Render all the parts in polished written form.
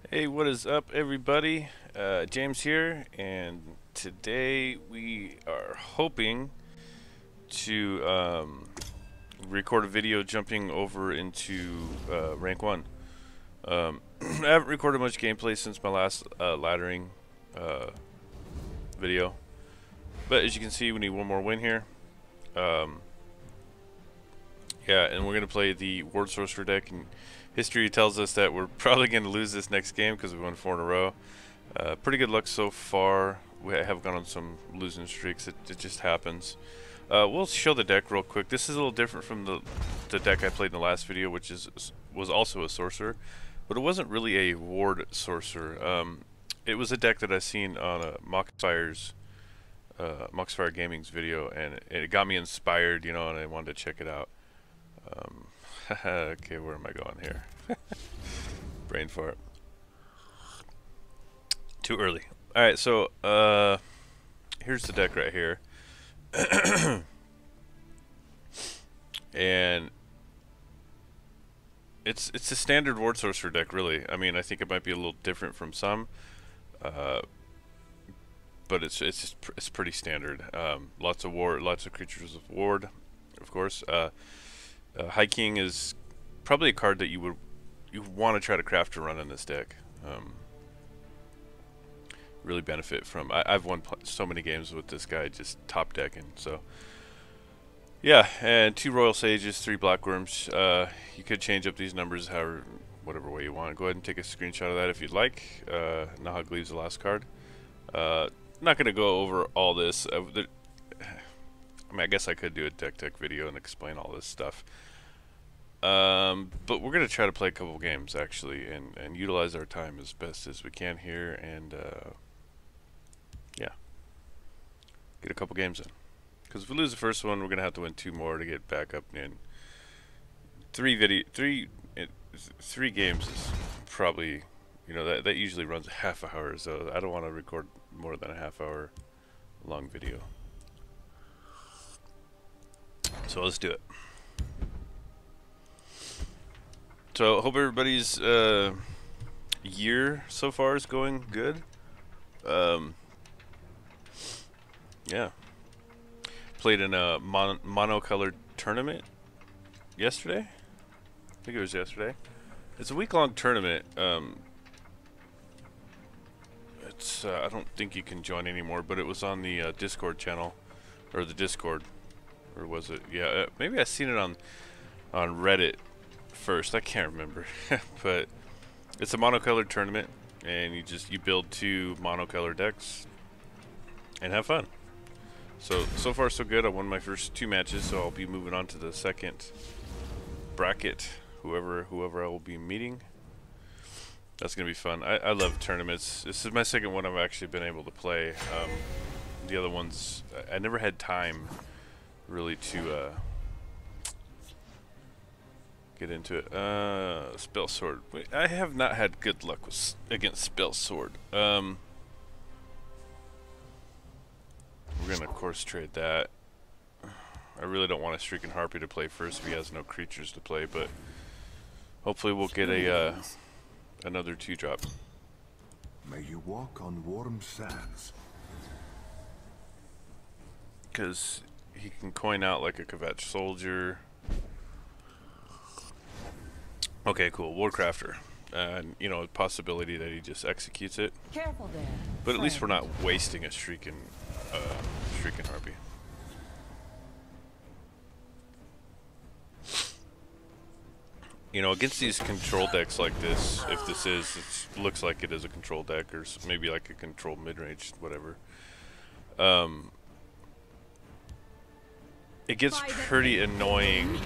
Hey, what is up, everybody? James here, and today we are hoping to record a video jumping over into rank 1. I haven't recorded much gameplay since my last laddering uh, video, but as you can see, we need one more win here. Yeah, and we're going to play the Ward Sorcerer deck, and history tells us that we're probably going to lose this next game because we won 4 in a row. Pretty good luck so far. We have gone on some losing streaks. It just happens. We'll show the deck real quick. This is a little different from the deck I played in the last video, which was also a sorcerer, but it wasn't really a ward sorcerer. It was a deck that I seen on Moxfire's Moxfire Gaming's video, and it got me inspired, you know, and I wanted to check it out. Okay, where am I going here? Brain fart. Too early. Alright, so here's the deck right here. And it's a standard ward sorcerer deck, really. I mean, I think it might be a little different from some, but it's pretty standard. Lots of ward, lots of creatures with ward, of course. High King is probably a card that you want to try to craft to run in this deck. Really benefit from. I've won so many games with this guy just top decking. So yeah, and 2 Royal Sages, 3 Black Worms. You could change up these numbers however, whatever way you want. Go ahead and take a screenshot of that if you'd like. Nahag leaves the last card. Not gonna go over all this. I mean, I guess I could do a deck tech video and explain all this stuff. But we're going to try to play a couple games, actually, and utilize our time as best as we can here, and, yeah, get a couple games in. Because if we lose the first one, we're going to have to win 2 more to get back up in. 3 games is probably, you know, that usually runs a half hour, so I don't want to record more than a half-hour long video. So let's do it. So hope everybody's year so far is going good. Yeah. Played in a monocolored tournament yesterday. I think it was yesterday. It's a week-long tournament. It's I don't think you can join anymore, but it was on the Discord channel, or the Discord. Or was it? Yeah, maybe I seen it on Reddit first. I can't remember, but it's a monocolored tournament, and you build 2 monocolor decks and have fun. So far so good. I won my first 2 matches, so I'll be moving on to the second bracket. Whoever I will be meeting. That's gonna be fun. I love tournaments. This is my second one I've actually been able to play. The other ones I never had time really to get into it. Spell Sword. I have not had good luck against Spell Sword. We're gonna of course trade that. I really don't want a Shrieking Harpy to play first if he has no creatures to play, but hopefully we'll get a another 2-drop. May you walk on warm sands. Because he can coin out like a Kvetch Soldier. Okay, cool. Warcrafter. And, you know, possibility that he just executes it. Careful there. But at least we're not wasting a Shrieking Harpy. You know, against these control decks like this, if this is, it looks like it is a control deck, or maybe like a control mid-range, whatever. It gets pretty annoying,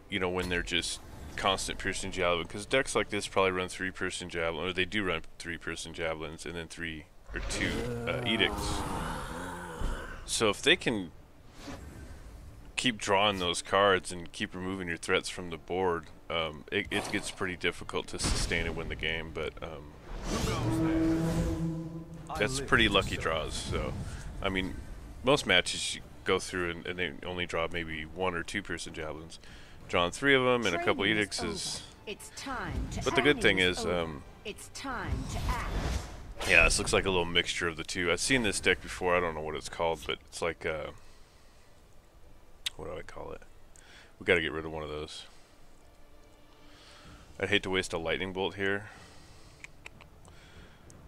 you know, when they're just constant piercing javelin, because decks like this probably run 3 piercing javelin, or they do run 3 piercing javelins and then 2 edicts. So if they can keep drawing those cards and keep removing your threats from the board, it gets pretty difficult to sustain and win the game. But that's pretty lucky draws. So I mean, most matches you go through and they only draw maybe 1 or 2 piercing javelins. Drawing 3 of them and a couple edicts is It's time to But the good thing is, it's time to act. yeah, this looks like a little mixture of the two. I've seen this deck before. I don't know what it's called, but it's like, what do I call it? We got to get rid of one of those. I'd hate to waste a lightning bolt here,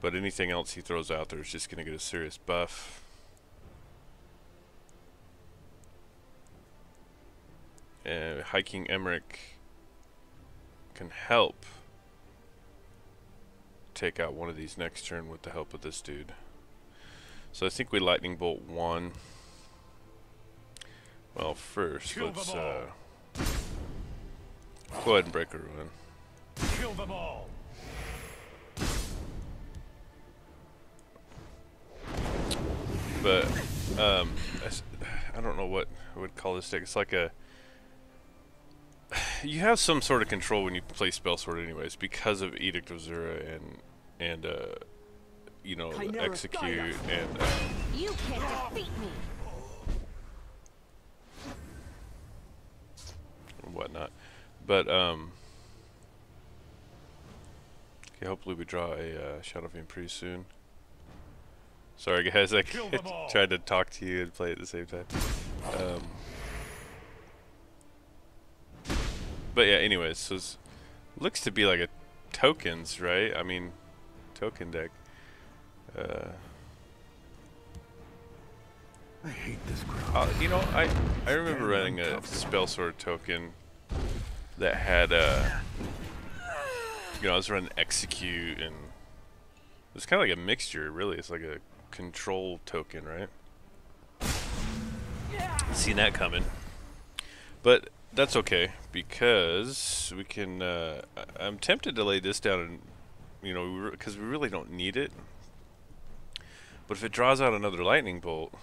but anything else he throws out there is just going to get a serious buff. And hiking Emmerich can help take out one of these next turn with the help of this dude. So I think we lightning bolt one. Well, first let's go ahead and break a ruin. Kill them all. But I don't know what I would call this deck. It's like a, you have some sort of control when you play Spell Sword anyways, because of Edict of Zura and you know, execute and You can't defeat me. whatnot. But okay, hopefully we draw a Shadow Fiend pretty soon. Sorry guys, I tried to talk to you and play at the same time. But yeah, anyways, so it looks to be like a tokens, right? I mean, token deck. I hate this crowd. You know, I remember running a Spell Sword token that had you know, I was running execute, and it's kind of like a mixture, really. It's like a control token, right? Seen that coming, but that's okay because we can. I'm tempted to lay this down, and you know, because we really don't need it. But if it draws out another lightning bolt,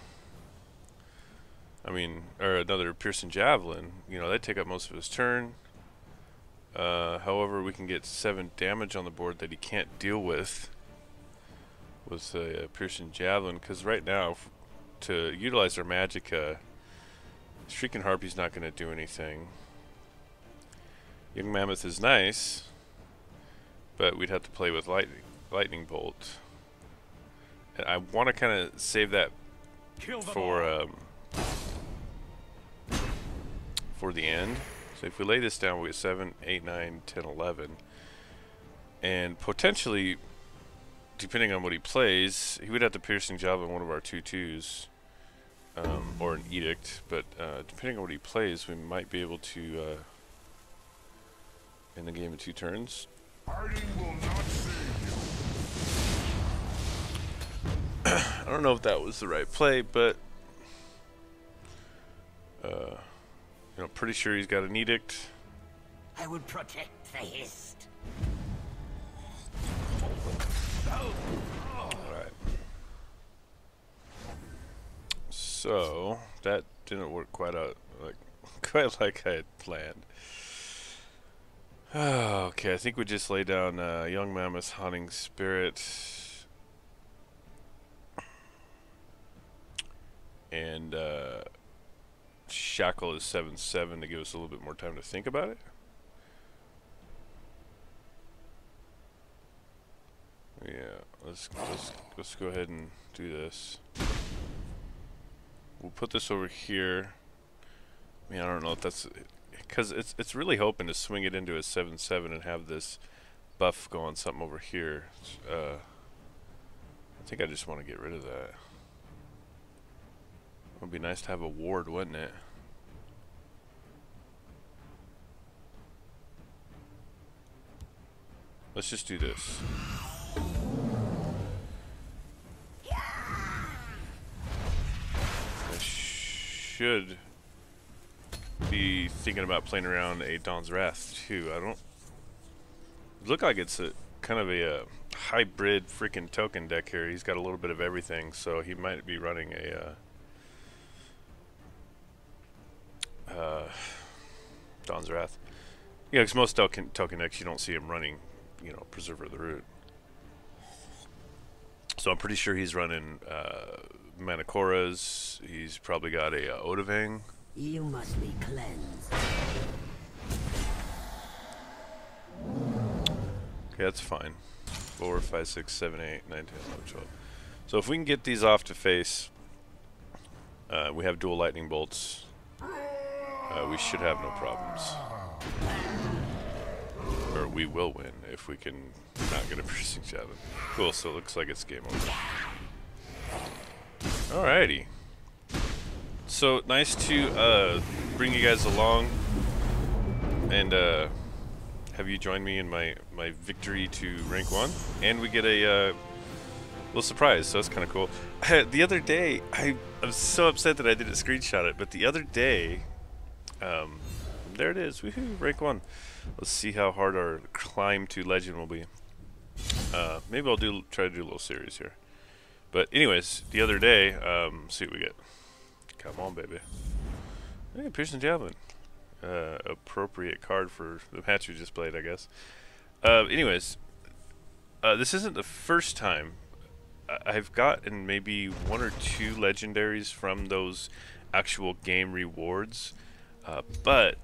I mean, or another piercing javelin, you know, that'd take up most of his turn. However, we can get 7 damage on the board that he can't deal with a piercing javelin. Because right now, to utilize our Magicka, Shrieking Harpy's not going to do anything. Young Mammoth is nice, but we'd have to play with lightning bolt. And I want to kind of save that for the end. So if we lay this down, we get 7, 8, 9, 10, 11. And potentially, depending on what he plays, he would have to Piercing Javelin one of our 2/2s. Or an Edict. But depending on what he plays, we might be able to end the game in 2 turns. Hiding will not save you. I don't know if that was the right play, but you know, pretty sure he's got an Edict. I will protect the Hist. Alright. So that didn't work quite like I had planned. Okay, I think we just lay down Young Mammoth, Haunting Spirit, and Shackle is 7/7 to give us a little bit more time to think about it. Yeah, let's go ahead and do this. We'll put this over here. I mean, I don't know if that's because it's really hoping to swing it into a 7/7 and have this buff go on something over here. I think I just want to get rid of that. It would be nice to have a ward, wouldn't it? Let's just do this. I should be thinking about playing around a Dawn's Wrath too. I don't look like it's a kind of a hybrid freaking token deck here. He's got a little bit of everything, so he might be running a Dawn's Wrath. Yeah, because most token decks you don't see him running, you know, Preserver of the Root. So I'm pretty sure he's running Manicoras. He's probably got a Odavang. You must be cleansed. Okay, that's fine. 4, 5, 6, 7, 8, 9, 10, 11, 12. So if we can get these off to face, we have dual lightning bolts. We should have no problems. Or we will win if we can not get a piercing javelin. Cool, so it looks like it's game over. Alrighty. So nice to bring you guys along and have you join me in my victory to rank 1. And we get a little surprise, so that's kind of cool. The other day, I'm so upset that I didn't screenshot it, but the other day, there it is, woohoo, rank 1. Let's see how hard our climb to legend will be. Maybe I'll try to do a little series here. But anyways, the other day, see what we get. Come on, baby. Hey, piercing javelin. Appropriate card for the match we just played, I guess. Anyways, this isn't the first time. I've gotten maybe 1 or 2 legendaries from those actual game rewards, but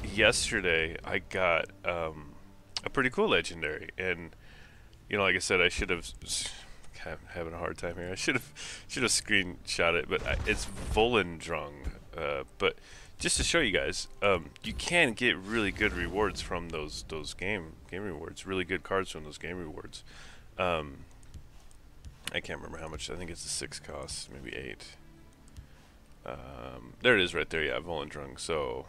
yesterday I got a pretty cool legendary, and you know, like I said, I should have. I'm having a hard time here. I should have screenshot it, but it's Volendrung. But just to show you guys, you can get really good rewards from those game rewards. Really good cards from those game rewards. I can't remember how much. I think it's a 6 cost, maybe 8. There it is, right there. Yeah, Volendrung. So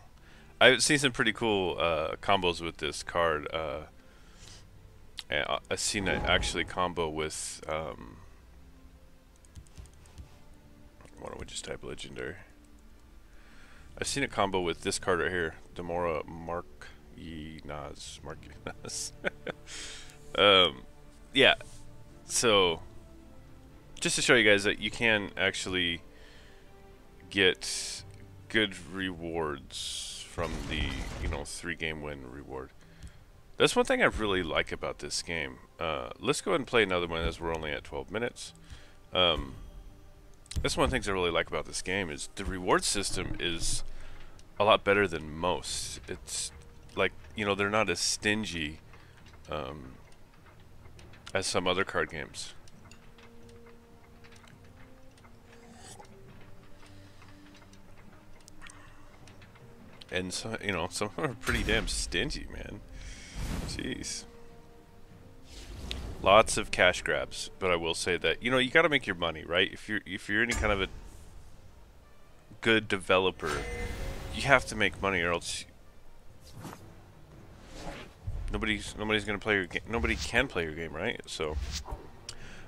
I've seen some pretty cool combos with this card. And I've seen it actually combo with. Why don't we just type legendary? I've seen it combo with this card right here, Demora Marquinaz. Yeah. So just to show you guys that you can actually get good rewards from the 3-game win reward. That's one thing I really like about this game. Let's go ahead and play another one as we're only at 12 minutes. That's one of the things I really like about this game is the reward system is a lot better than most. It's like, they're not as stingy as some other card games. And so, some of them are pretty damn stingy, man. Jeez. Lots of cash grabs, but I will say that you got to make your money, right? If you're any kind of a good developer, you have to make money, or else nobody's gonna play your game. Nobody can play your game, right? So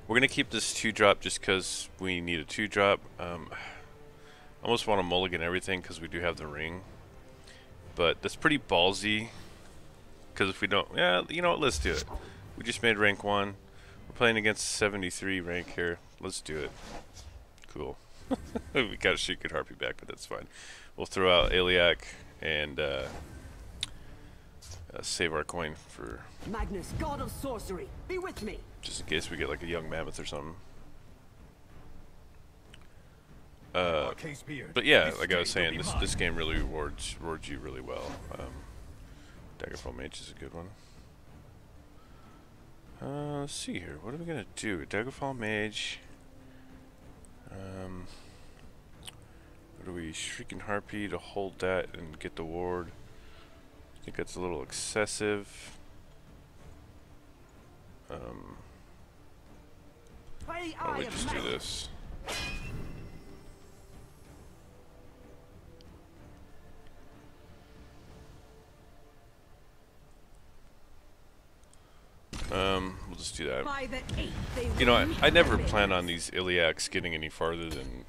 we're gonna keep this 2-drop just because we need a 2-drop. I almost want to mulligan everything because we do have the ring, but that's pretty ballsy. Because if we don't, yeah, you know what? Let's do it. We just made rank 1. We're playing against 73 rank here. Let's do it. Cool. We got to shoot good Harpy back, but that's fine. We'll throw out Iliac and save our coin for Magnus, god of sorcery, be with me. Just in case we get like a young mammoth or something. But yeah, like I was saying, this game really rewards you really well. Daggerfall Mage is a good one. Let's see here. What are we gonna do? Daggerfall Mage. What do we? Shrieking Harpy to hold that and get the ward. I think that's a little excessive. Why don't we just do this? We'll just do that. I never plan on these Iliacs getting any farther than,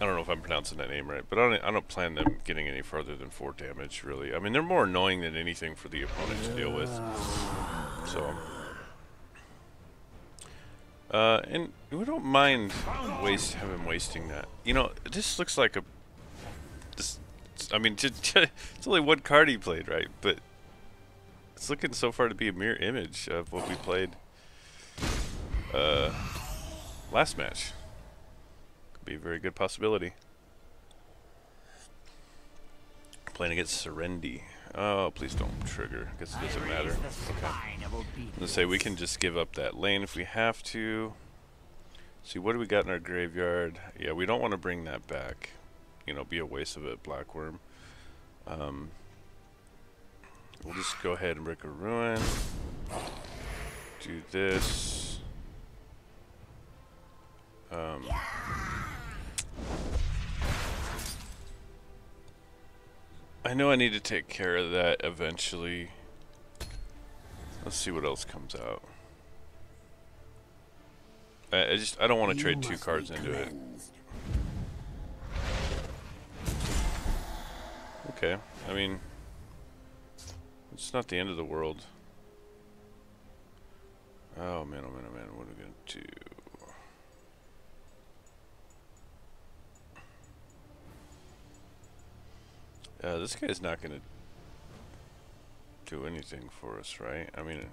I don't know if I'm pronouncing that name right, but I don't plan them getting any farther than 4 damage, really. I mean, they're more annoying than anything for the opponent to deal with. So, and we don't mind having wasting that. This looks like I mean, it's only 1 card he played, right? But it's looking so far to be a mirror image of what we played last match. Could be a very good possibility. Playing against Serendi. Oh, please don't trigger. I guess it doesn't matter. Okay. Let's say we can just give up that lane if we have to. See, what do we got in our graveyard? Yeah, we don't want to bring that back. You know, be a waste of it, Black Worm. We'll just go ahead and break a ruin. Do this. I know I need to take care of that eventually. Let's see what else comes out. I don't want to trade 2 cards into it. Okay, I mean, it's not the end of the world. Oh man, oh man, oh man, what are we gonna do? This guy's not gonna do anything for us, right? I mean,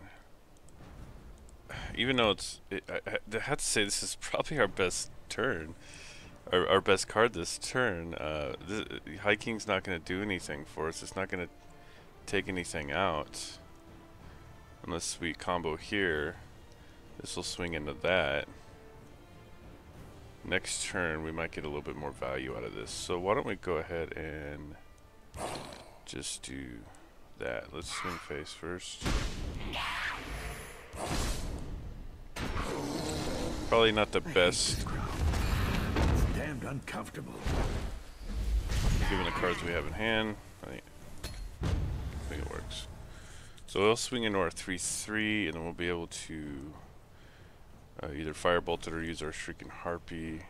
even though I have to say this is probably our best turn, our best card this turn. Hiking's not gonna do anything for us. It's not gonna take anything out unless we combo here. This will swing into that. Next turn we might get a little bit more value out of this. So why don't we go ahead and just do that. Let's swing face first. Probably not the best. It's damned uncomfortable. Given the cards we have in hand, I think it works. So we'll swing into our 3/3, and then we'll be able to either firebolt it or use our Shrieking Harpy.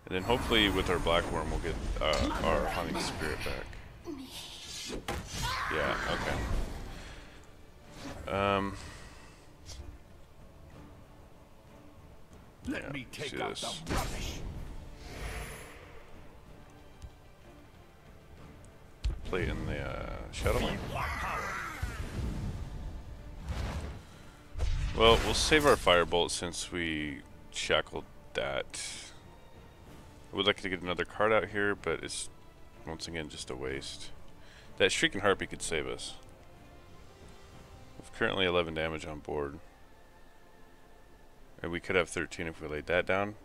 And then hopefully with our Black Worm we'll get our Hunting Spirit back. Yeah, okay. Let me take out the rubbish. Play in the Shadowland. Well, we'll save our Firebolt since we shackled that. I would like to get another card out here, but it's once again just a waste. That Shrieking Harpy could save us. We've currently 11 damage on board. And we could have 13 if we laid that down.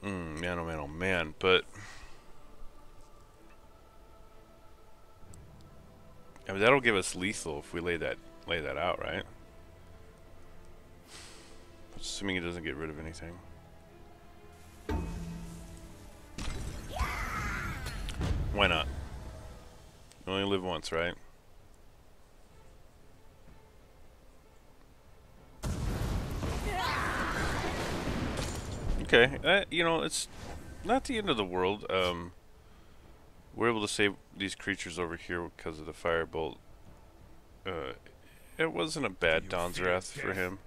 Man, oh man, oh man. But I mean, that'll give us lethal if we lay that out, right? Assuming it doesn't get rid of anything. Why not? You only live once, right? Okay, you know, it's not the end of the world. We're able to save these creatures over here because of the Firebolt. It wasn't a bad Dawn's Wrath for him.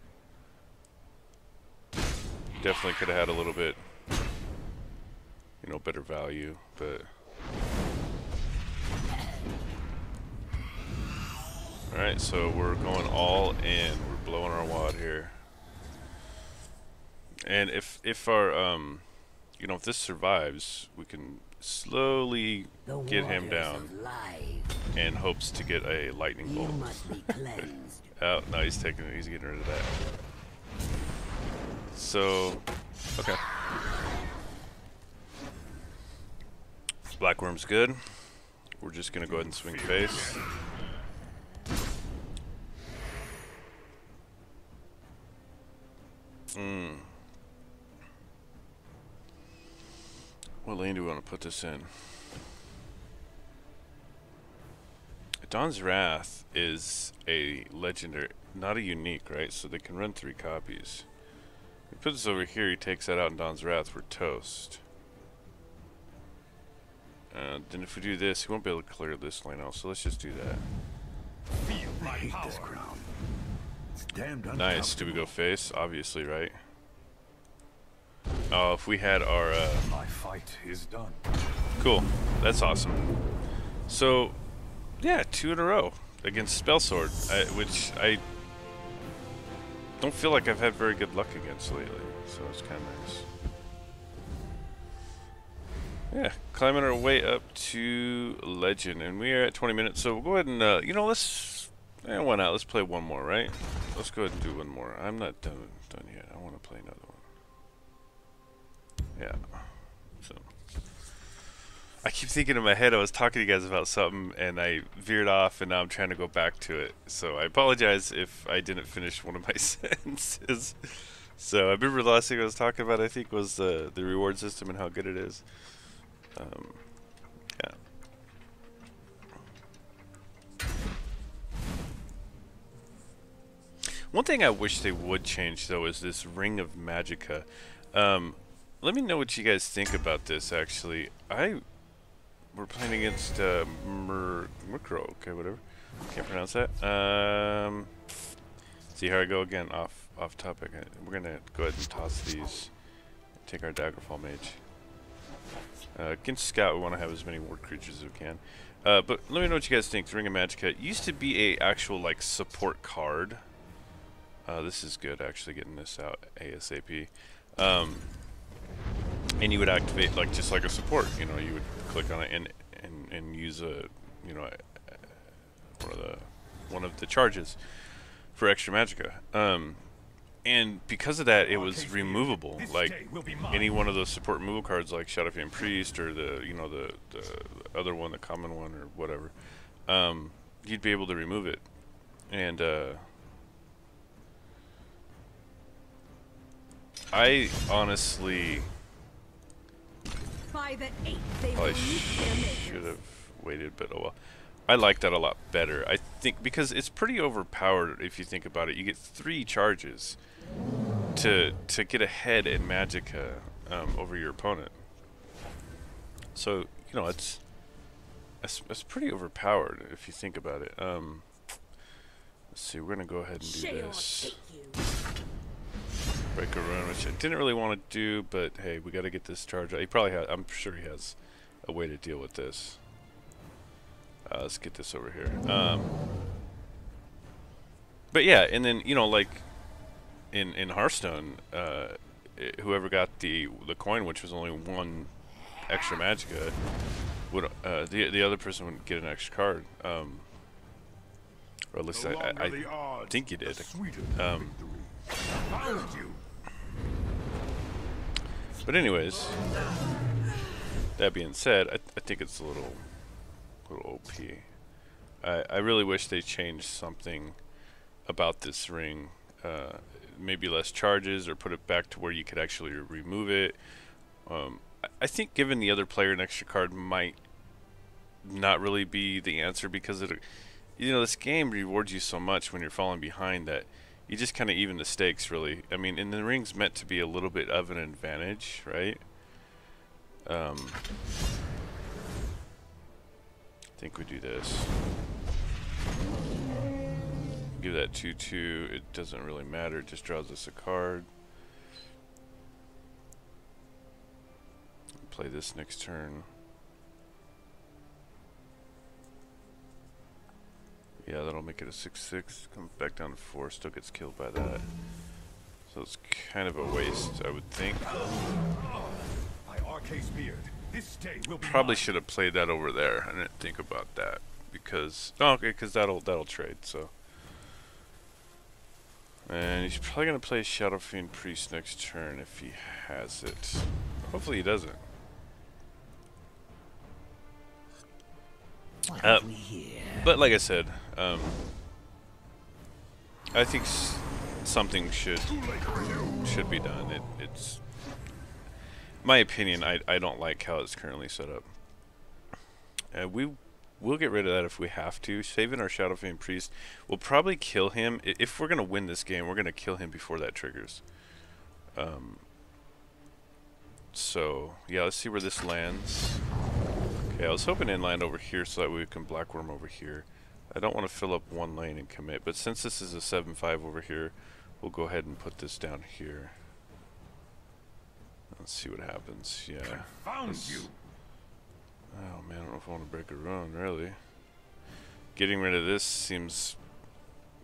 Definitely could have had a little bit, you know, better value, but... Alright, so we're going all in. We're blowing our wad here. And if our, you know, if this survives, we can slowly get him down in hopes to get a lightning bolt. Oh, no, he's getting rid of that. So, okay. Black Worm's good. We're just gonna go ahead and swing face. What lane do we want to put this in? Dawn's Wrath is a legendary, not a unique, right? So they can run 3 copies. We put this over here, he takes that out in Dawn's Wrath, we're toast. Then if we do this, he won't be able to clear this lane out, so let's just do that. I hate this ground. It's damned uncomfortable. Nice. Do we go face? Obviously, right? Oh, if we had our... My fight is done. Cool. That's awesome. So, yeah, 2 in a row against Spellsword, which I don't feel like I've had very good luck against lately, so it's kind of Yeah, climbing our way up to Legend, and we are at 20 minutes, so we'll go ahead and, you know, why not? Let's play one more, right? Let's go ahead and do one more. I'm not done yet. I want to play another one. Yeah. So, I keep thinking in my head I was talking to you guys about something, and I veered off, and now I'm trying to go back to it. So, I apologize if I didn't finish one of my sentences. So, I remember the last thing I was talking about, I think, was the reward system and how good it is. Yeah. One thing I wish they would change, though, is this Ring of Magica. Let me know what you guys think about this, actually. We're playing against Murkrow, okay, whatever. Can't pronounce that. See, here I go again, off topic. We're going to go ahead and toss these. Take our Daggerfall Mage. Against Scout, we want to have as many ward creatures as we can. But let me know what you guys think. The Ring of Magica. It used to be a actual, like, support card. This is good, actually, getting this out ASAP. And you would activate, like, just like a support. You know, you would click on it and use a, you know, one of the charges for extra Magica. And because of that, it was removable. Like any one of those support removal cards, like Shadowfiend Priest or the other one, the common one or whatever, you'd be able to remove it. And I honestly probably should have waited, but oh well. I like that a lot better. I think because it's pretty overpowered if you think about it. You get 3 charges to get ahead in Magica over your opponent. So, you know, it's pretty overpowered if you think about it. Let's see, we're gonna go ahead and do this. Break a run, which I didn't really want to do, but hey, we got to get this charge out. He probably has, I'm sure he has a way to deal with this. Let's get this over here. But yeah, and then, you know, like in Hearthstone, whoever got the coin, which was only 1 extra Magica, would the other person would get an extra card. Or at least I think you did. But anyways, that being said, I think it's a little OP. I really wish they changed something about this ring. Maybe less charges, or put it back to where you could actually remove it. I think giving the other player an extra card might not really be the answer, because you know, this game rewards you so much when you're falling behind that you just kind of even the stakes, really. I mean, and the ring's meant to be a little bit of an advantage, right? I think we do this. Give that 2/2. It doesn't really matter. It just draws us a card. Play this next turn. Yeah, that'll make it a 6/6. Comes back down to 4. Still gets killed by that. So it's kind of a waste, I would think. Probably should have played that over there. I didn't think about that because because that'll trade. So, and he's probably gonna play Shadowfiend Priest next turn if he has it. Hopefully he doesn't. But like I said, I think something should be done. It's my opinion. I don't like how it's currently set up. We'll get rid of that if we have to. Saving our Shadowfiend Priest, we'll probably kill him if we're gonna win this game. We're gonna kill him before that triggers. So yeah, let's see where this lands. Okay, I was hoping to land over here so that we can Blackworm over here. I don't want to fill up 1 lane and commit, but since this is a 7/5 over here, we'll go ahead and put this down here. Let's see what happens. Yeah. Oh man, I don't know if I want to break a run, really. Getting rid of this seems,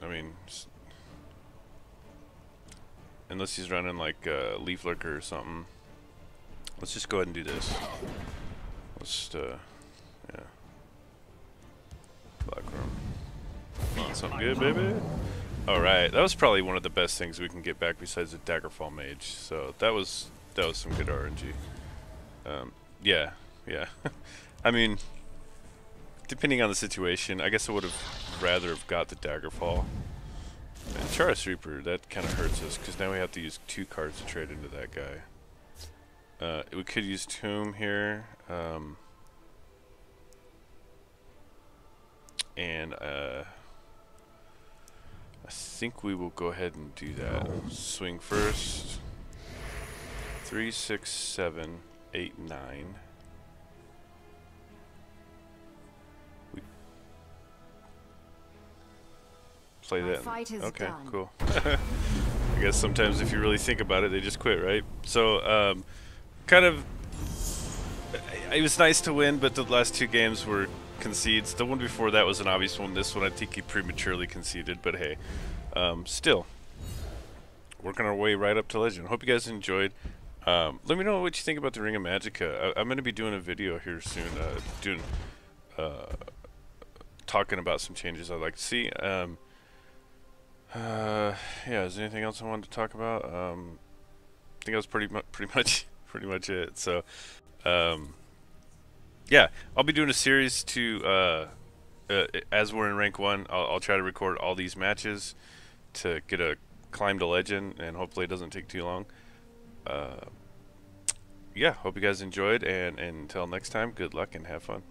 I mean, unless he's running like Leaf Lurker or something. Let's just go ahead and do this. Just, yeah. Black room. Oh, something good, baby. Alright, that was probably one of the best things we can get back besides the Daggerfall Mage. So that was some good RNG. Yeah. I mean, depending on the situation, I guess I would have rather have got the Daggerfall. And Charis Reaper, that kind of hurts us because now we have to use 2 cards to trade into that guy. We could use Tomb here. And I think we will go ahead and do that. Swing first. 3, 6, 7, 8, 9. We play My that. fight is Okay, done. cool. I guess sometimes if you really think about it, they just quit, right? So, kind of. It was nice to win, but the last 2 games were concedes. The one before that was an obvious one. This one I think he prematurely conceded, but hey, still working our way right up to legend. Hope you guys enjoyed. Let me know what you think about the Ring of Magica. I'm going to be doing a video here soon, talking about some changes I'd like to see. Yeah, is there anything else I wanted to talk about? I think that was pretty much it. So, yeah, I'll be doing a series to, as we're in rank 1, I'll try to record all these matches to get a climb to legend, and hopefully it doesn't take too long. Yeah, hope you guys enjoyed, and until next time, good luck and have fun.